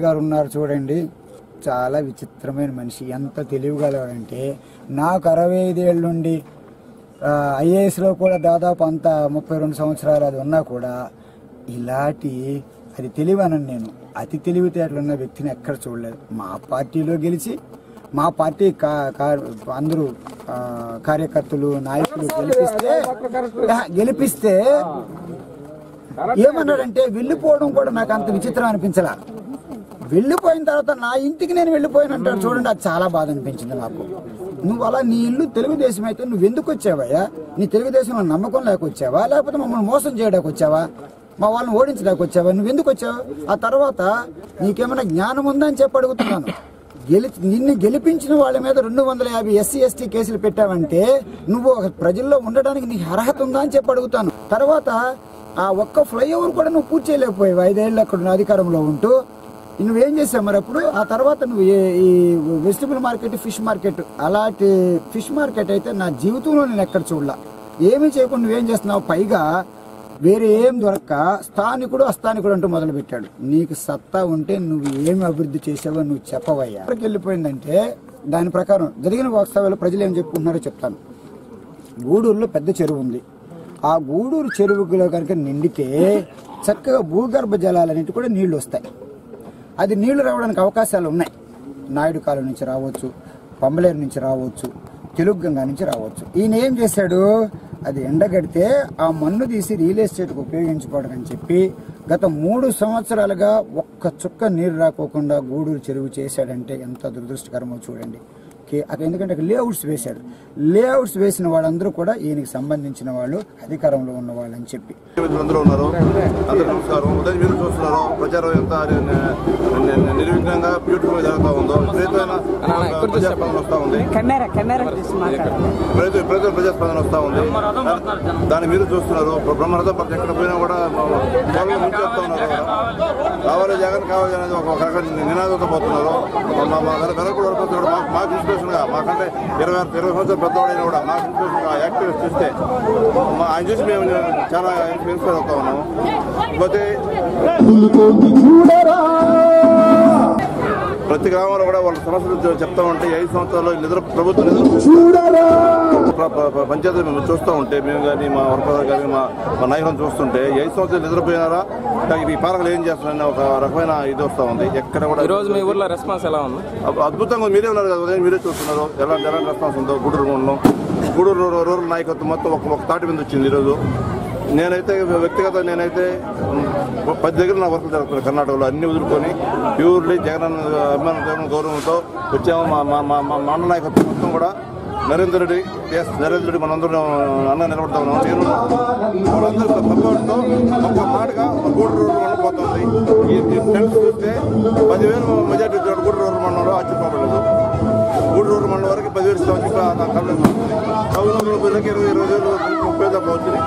గారు ఉన్నారు చూడండి, చాలా విచిత్రమైన మనిషి. ఎంత తెలివిగలవాడంటే, నాకు 65 ఏళ్ళ నుండి ఐఏఎస్లో కూడా దాదాపు అంత 32 సంవత్సరాలు అది ఉన్నా కూడా ఇలాంటి అది తెలివనని నేను అతి తెలివితేటలున్న వ్యక్తిని ఎక్కడ చూడలేదు. మా పార్టీలో గెలిచి మా పార్టీ అందరూ కార్యకర్తలు నాయకులు గెలిపిస్తే ఏమన్నాడంటే వెళ్ళిపోవడం కూడా నాకు అంత విచిత్రం అనిపించలా. వెళ్ళిపోయిన తర్వాత నా ఇంటికి నేను వెళ్ళిపోయినంటాడు చూడండి, అది చాలా బాధ అనిపించింది నాకు. నువ్వు అలా నీ ఇల్లు తెలుగుదేశం అయితే నువ్వు ఎందుకు వచ్చావయ్యా? నీ తెలుగుదేశంలో నమ్మకం లేక వచ్చావా, లేకపోతే మమ్మల్ని మోసం చేయడానికి వచ్చావా, మా వాళ్ళని ఓడించడానికి వచ్చావా? నువ్వు ఎందుకు వచ్చావు? ఆ తర్వాత నీకేమైనా జ్ఞానం ఉందా అని చెప్పి అడుగుతున్నాను. నిన్ను గెలిపించిన వాళ్ళ మీద 250 SC ST కేసులు పెట్టావంటే నువ్వు ప్రజల్లో ఉండడానికి నీకు అర్హత ఉందా అని చెప్పి అడుగుతాను. తర్వాత ఆ ఒక్క ఫ్లైఓవర్ కూడా నువ్వు పూర్తి చేయలేకపోయావు 5 ఏళ్ళు అక్కడ అధికారంలో ఉంటూ. నువ్వేం చేసావు మరి అప్పుడు? ఆ తర్వాత నువ్వు ఈ వెజిటబుల్ మార్కెట్, ఫిష్ మార్కెట్, అలాంటి ఫిష్ మార్కెట్ అయితే నా జీవితంలో నేను ఎక్కడ చూడలా. ఏమీ చేయకుండా నువ్వేం చేస్తున్నావు? పైగా వేరే ఏం దొరక్క స్థానికుడు అస్థానికుడు అంటూ మొదలు పెట్టాడు. నీకు సత్తా ఉంటే నువ్వు ఏమి అభివృద్ధి చేసావో నువ్వు చెప్పవయ్యా. ఎక్కడికి వెళ్ళిపోయిందంటే దాని ప్రకారం జరిగిన వాస్తవాలు ప్రజలు ఏం చెప్పుకుంటున్నారో చెప్తాను. గూడూరులో పెద్ద చెరువు ఉంది. ఆ గూడూరు చెరువులో కనుక నిండితే చక్కగా భూగర్భ జలాలన్నిటి కూడా నీళ్లు వస్తాయి. అది నీళ్లు రావడానికి అవకాశాలు ఉన్నాయి. నాయుడు కాలం నుంచి రావచ్చు, పంబలేరు నుంచి రావచ్చు, తెలుగుగంగా నుంచి రావచ్చు. ఈయన ఏం చేశాడు? అది ఎండగడితే ఆ మన్ను తీసి రియల్ ఎస్టేట్కి ఉపయోగించుకోవడం అని చెప్పి గత 3 సంవత్సరాలుగా ఒక్క చుక్క నీరు రాకోకుండా గూడూరు చెరువు చేశాడంటే ఎంత దురదృష్టకరమో చూడండి. ఎందుకంటే అక్కడ లేఅవుట్స్ వేశాడు. లేఅవుట్స్ వేసిన వాళ్ళందరూ కూడా ఈయనకి సంబంధించిన వాళ్ళు, అధికారంలో ఉన్న వాళ్ళు అని చెప్పి ప్రచారం ఎంత నిర్విఘ్నంగా బ్యూటిఫుల్ జరుగుతూ ఉందో, ప్రజాస్పందన వస్తూ ఉంది, ప్రజాస్పందన వస్తూ ఉంది. దాన్ని మీరు చూస్తున్నారు. బ్రహ్మరథం పక్కన ఎక్కడ పోయినా కూడా ముంచేస్తూ ఉన్నారు. కావాలి జగన్ కావాలి అనేది ఒక రకమైన నినాదంతో పోతున్నారు. వెనకూడ వరకు మాకు ఇన్స్పిరేషన్ గా, మాకంటే 20 సంవత్సరాలు పెద్దవాడైనా కూడా మాకు ఇన్స్పిరేషన్ గా యాక్టివిస్ట్ చూస్తే ఆయన చూసి మేము చాలా ఇన్స్పైర్ అవుతా ఉన్నాము. కాకపోతే ప్రతి గ్రామంలో కూడా వాళ్ళ సమస్యలు చెప్తా ఉంటే 5 సంవత్సరాలు ప్రభుత్వ నిధులు పంచాయతీ మేము చూస్తూ ఉంటే, మేము కానీ మా వర్కర్ కానీ మా నాయకులను చూస్తుంటే 5 సంవత్సరాలు నిద్రపోయినారా, ఈ పాలకులు ఏం చేస్తున్నారని ఒక రకమైన ఇది వస్తూ ఉంది. ఎక్కడ కూడా ఈరోజు మీ ఊర్లో రెస్పాన్స్ ఎలా ఉంది? అద్భుతంగా మీరే ఉన్నారు కదా, ఉదయం మీరే చూస్తున్నారు ఎలాంటి రెస్పాన్స్ ఉందో. గూడూరు రూరల్ నాయకత్వం మొత్తం ఒక తాటి మీద వచ్చింది ఈరోజు. నేనైతే వ్యక్తిగత 10 దగ్గర నా వర్కులు జరుగుతున్నాయి కర్ణాటకలో. అన్ని వదులుకొని ప్యూర్లీ జగన్ గౌరవంతో వచ్చాము. మా మండల నాయకత్వం మొత్తం కూడా నరేంద్ర రెడ్డి మనందరూ అన్న నిలబడతా ఉన్నాం. నేను వాళ్ళందరూ సపోర్ట్తో ఒక మాటగా గూడూరు మండపోతుంది. ఈ ఫ్రెండ్స్ చూస్తే 10,000 మెజార్టీ గూడూరు మండలంలో ఆశ్చర్యపడలేదు. గూడూరు మండలం వరకు 10,000 ఇస్తామని చెప్పి కౌలు 20,000 30,000 వచ్చింది.